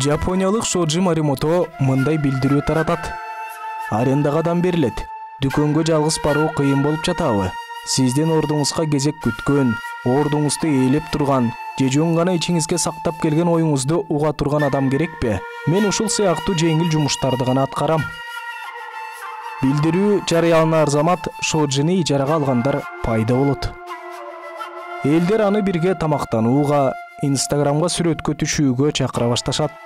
Жапониялык Шоджи Маримото мындай билдирүү таратат. Арендага адам берилет. Дүкөнгө жалгыз баруу кыйын болуп жатабы? Сиздин ордуңузга кезек күткөн, ордуңузду ээлеп турган, же жөн гана ичиңизге сактап келген оюңузду уга турган адам керекпи? Мен ушул сыяктуу жеңил жумуштарды гана аткарам. Билдирүү жарыяланар замат Шоджини ижарага алгандар пайда болот. Элдер аны бирге тамактанууга, Инстаграмга сүрөткө түшүүгө чакыра башташат.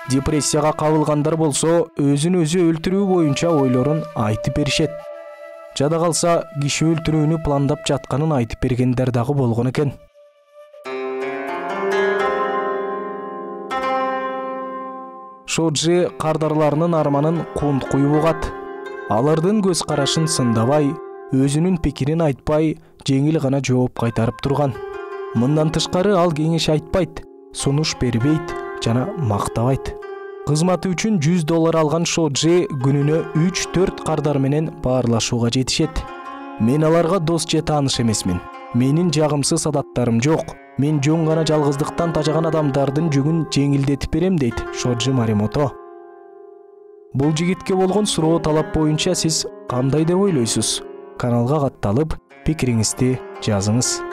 Депрессияга кабылгандар болсо, өзүн өзү өлтүрүү боюнча ойлорун айтып беришет. Жада калса, киши өлтүрүүнү пландап жатканын айтып бергендер дагы болгон экен. Шоджи кардарларынын арманын кунт куюп угат. Алардын көз карашын сындабай, өзүнүн пикирин айтпай, жеңил гана жооп кайтарып турган. Мындан тышкары ал кеңеш айтпайт, сунуш бербейт жана мактабайт. Кызматы үчүн $100 алган Шоджи күнүнө 3-4 кардар менен баарлашууга жетишет. Мен аларга дос же тааныш эмесмин. Менин жагымсыз адаттарым жок. Мен жөн гана жалгыздыктан тажаган адамдардын жүгүн жеңилдетип берем дейт Шоджи Маримото. Бул жигитке болгон суроо талап боюнча сиз кандай деп ойлойсуз? Каналга катталып, пикириңизди жазыңыз.